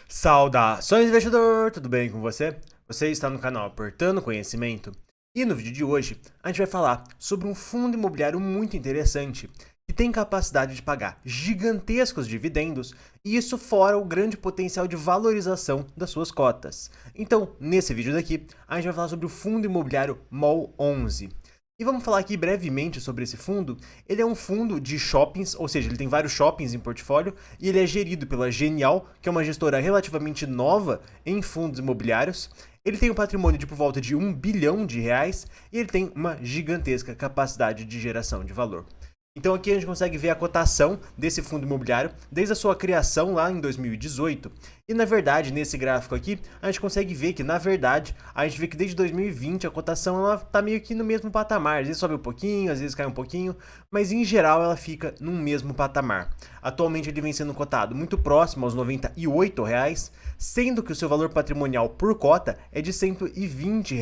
Saudações, investidor! Tudo bem com você? Você está no canal Aportando Conhecimento e no vídeo de hoje a gente vai falar sobre um fundo imobiliário muito interessante que tem capacidade de pagar gigantescos dividendos e isso fora o grande potencial de valorização das suas cotas. Então, nesse vídeo daqui, a gente vai falar sobre o fundo imobiliário MOL 11. E vamos falar aqui brevemente sobre esse fundo. Ele é um fundo de shoppings, ou seja, ele tem vários shoppings em portfólio e ele é gerido pela Genial, que é uma gestora relativamente nova em fundos imobiliários. Ele tem um patrimônio de por volta de R$ 1 bilhão e ele tem uma gigantesca capacidade de geração de valor. Então aqui a gente consegue ver a cotação desse fundo imobiliário desde a sua criação lá em 2018. E na verdade, nesse gráfico aqui, a gente consegue ver que na verdade, a gente vê que desde 2020 a cotação ela tá meio que no mesmo patamar. Às vezes sobe um pouquinho, às vezes cai um pouquinho, mas em geral ela fica no mesmo patamar. Atualmente ele vem sendo cotado muito próximo aos R$ 98, sendo que o seu valor patrimonial por cota é de R$ 120.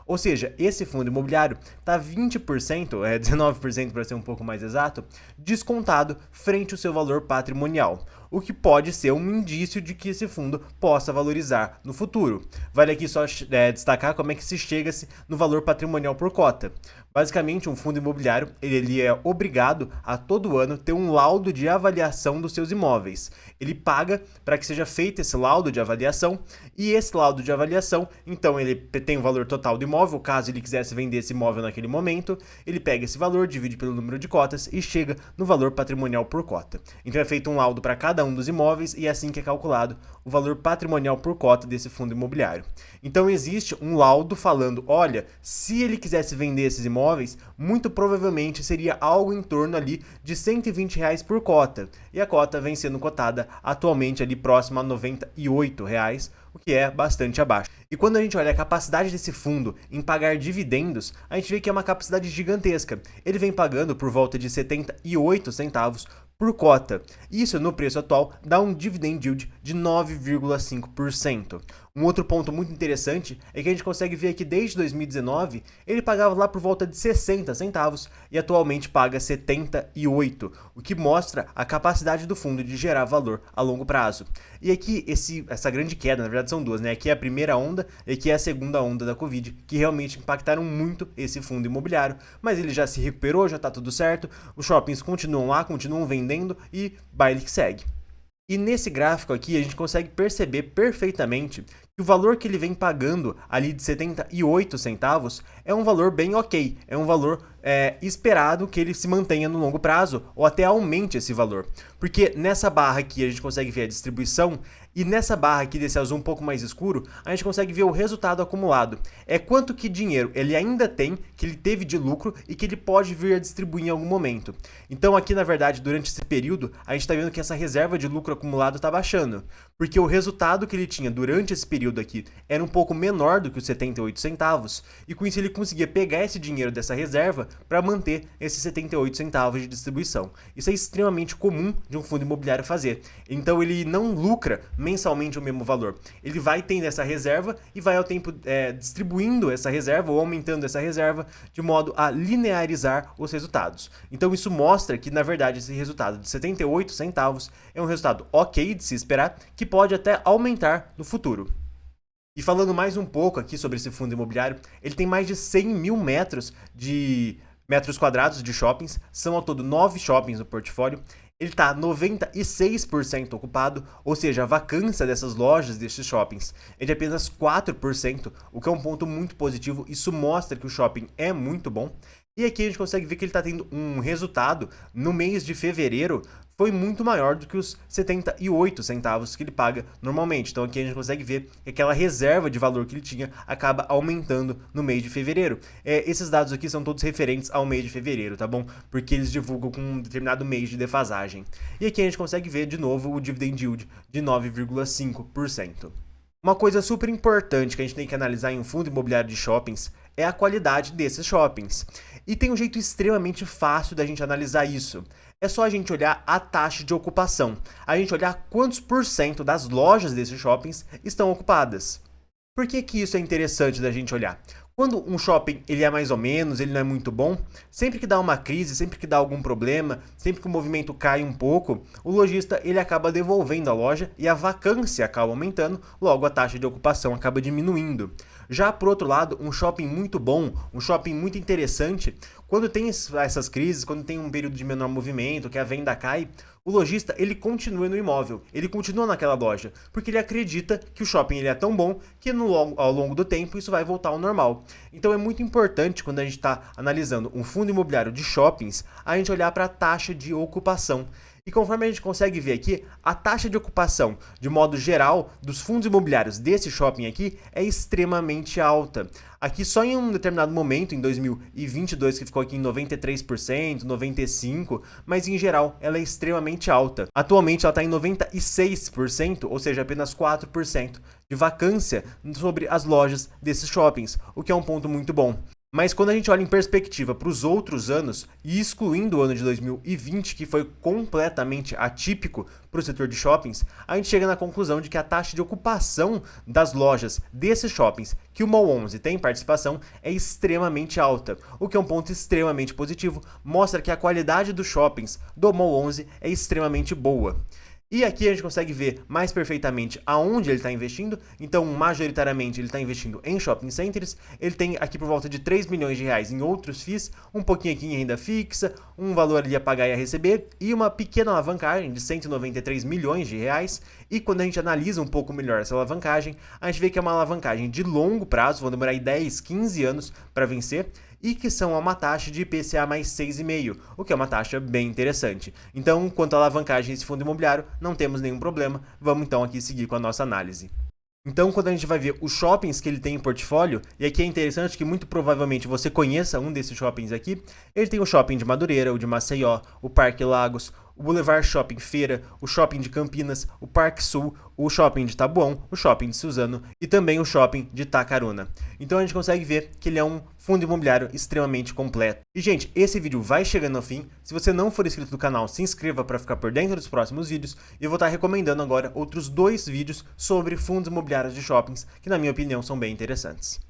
Ou seja, esse fundo imobiliário está 20%, 19% para ser um pouco mais exato, descontado frente ao seu valor patrimonial, o que pode ser um indício de que esse fundo possa valorizar no futuro. Vale aqui só destacar como é que se chega-se no valor patrimonial por cota. Basicamente, um fundo imobiliário ele é obrigado a todo ano ter um laudo de avaliação dos seus imóveis. Ele paga para que seja feito esse laudo de avaliação e esse laudo de avaliação, então ele tem o valor total do imóvel, caso ele quisesse vender esse imóvel naquele momento, ele pega esse valor, divide pelo número de cotas e chega no valor patrimonial por cota. Então é feito um laudo para cada um dos imóveis e é assim que é calculado o valor patrimonial por cota desse fundo imobiliário. Então existe um laudo falando, olha, se ele quisesse vender esses imóveis, muito provavelmente seria algo em torno ali de R$ 120 por cota. E a cota vem sendo cotada atualmente ali próximo a R$ 98, o que é bastante abaixo. E quando a gente olha a capacidade desse fundo em pagar dividendos, a gente vê que é uma capacidade gigantesca. Ele vem pagando por volta de 78 centavos por cota. Isso, no preço atual, dá um dividend yield de 9,5%. Um outro ponto muito interessante é que a gente consegue ver que desde 2019 ele pagava lá por volta de 60 centavos e atualmente paga 78, o que mostra a capacidade do fundo de gerar valor a longo prazo. E aqui essa grande queda, na verdade são duas, né? Aqui é a primeira onda e aqui é a segunda onda da Covid, que realmente impactaram muito esse fundo imobiliário, mas ele já se recuperou, já está tudo certo, os shoppings continuam lá, continuam vendendo e baile que segue. E nesse gráfico aqui a gente consegue perceber perfeitamente que o valor que ele vem pagando ali de 78 centavos é um valor bem ok, é um valor esperado que ele se mantenha no longo prazo ou até aumente esse valor. Porque nessa barra aqui a gente consegue ver a distribuição e nessa barra aqui desse azul um pouco mais escuro, a gente consegue ver o resultado acumulado. É quanto que dinheiro ele ainda tem, que ele teve de lucro e que ele pode vir a distribuir em algum momento. Então aqui na verdade durante esse período a gente está vendo que essa reserva de lucro acumulado está baixando. Porque o resultado que ele tinha durante esse período aqui era um pouco menor do que os 78 centavos e com isso ele conseguia pegar esse dinheiro dessa reserva para manter esses 78 centavos de distribuição. Isso é extremamente comum de um fundo imobiliário fazer. Então ele não lucra mensalmente o mesmo valor. Ele vai tendo essa reserva e vai ao tempo distribuindo essa reserva ou aumentando essa reserva de modo a linearizar os resultados. Então isso mostra que na verdade esse resultado de 78 centavos é um resultado ok de se esperar, que pode até aumentar no futuro. E falando mais um pouco aqui sobre esse fundo imobiliário, ele tem mais de 100 mil metros quadrados de shoppings, são ao todo 9 shoppings no portfólio. Ele está 96% ocupado, ou seja, a vacância dessas lojas, desses shoppings, é de apenas 4%, o que é um ponto muito positivo. Isso mostra que o shopping é muito bom. E aqui a gente consegue ver que ele está tendo um resultado no mês de fevereiro foi muito maior do que os 78 centavos que ele paga normalmente. Então aqui a gente consegue ver que aquela reserva de valor que ele tinha acaba aumentando no mês de fevereiro. Esses dados aqui são todos referentes ao mês de fevereiro, tá bom? Porque eles divulgam com um determinado mês de defasagem. E aqui a gente consegue ver de novo o dividend yield de 9,5%. Uma coisa super importante que a gente tem que analisar em um fundo imobiliário de shoppings é a qualidade desses shoppings. E tem um jeito extremamente fácil da gente analisar isso. É só a gente olhar a taxa de ocupação. A gente olhar quantos por cento das lojas desses shoppings estão ocupadas. Por que isso é interessante da gente olhar? Quando um shopping ele é mais ou menos, ele não é muito bom, sempre que dá uma crise, sempre que dá algum problema, sempre que o movimento cai um pouco, o lojista ele acaba devolvendo a loja e a vacância acaba aumentando, logo a taxa de ocupação acaba diminuindo. Já por outro lado, um shopping muito bom, um shopping muito interessante, quando tem essas crises, quando tem um período de menor movimento, que a venda cai, o lojista ele continua no imóvel, ele continua naquela loja, porque ele acredita que o shopping ele é tão bom que ao longo do tempo isso vai voltar ao normal. Então é muito importante quando a gente está analisando um fundo imobiliário de shoppings, a gente olhar para a taxa de ocupação. E conforme a gente consegue ver aqui, a taxa de ocupação, de modo geral, dos fundos imobiliários desse shopping aqui é extremamente alta. Aqui só em um determinado momento, em 2022, que ficou aqui em 93%, 95%, mas em geral ela é extremamente alta. Atualmente ela está em 96%, ou seja, apenas 4% de vacância sobre as lojas desses shoppings, o que é um ponto muito bom. Mas quando a gente olha em perspectiva para os outros anos, e excluindo o ano de 2020, que foi completamente atípico para o setor de shoppings, a gente chega na conclusão de que a taxa de ocupação das lojas desses shoppings que o Mall 11 tem participação é extremamente alta, o que é um ponto extremamente positivo, mostra que a qualidade dos shoppings do Mall 11 é extremamente boa. E aqui a gente consegue ver mais perfeitamente aonde ele está investindo. Então, majoritariamente, ele está investindo em shopping centers. Ele tem aqui por volta de 3 milhões de reais em outros FIIs, um pouquinho aqui em renda fixa, um valor ali a pagar e a receber, e uma pequena alavancagem de 193 milhões de reais. E quando a gente analisa um pouco melhor essa alavancagem, a gente vê que é uma alavancagem de longo prazo, vão demorar aí 10, 15 anos para vencer, e que são a uma taxa de IPCA mais 6,5%, o que é uma taxa bem interessante. Então, quanto à alavancagem desse fundo imobiliário, não temos nenhum problema. Vamos então aqui seguir com a nossa análise. Então, quando a gente vai ver os shoppings que ele tem em portfólio, e aqui é interessante que muito provavelmente você conheça um desses shoppings aqui, ele tem o shopping de Madureira, o de Maceió, o Parque Lagos, o Boulevard Shopping Feira, o shopping de Campinas, o Parque Sul, o shopping de Taboão, o shopping de Suzano e também o shopping de Itacaruna. Então a gente consegue ver que ele é um fundo imobiliário extremamente completo. E gente, esse vídeo vai chegando ao fim. Se você não for inscrito no canal, se inscreva para ficar por dentro dos próximos vídeos. E eu vou estar recomendando agora outros 2 vídeos sobre fundos imobiliários de shoppings, que na minha opinião são bem interessantes.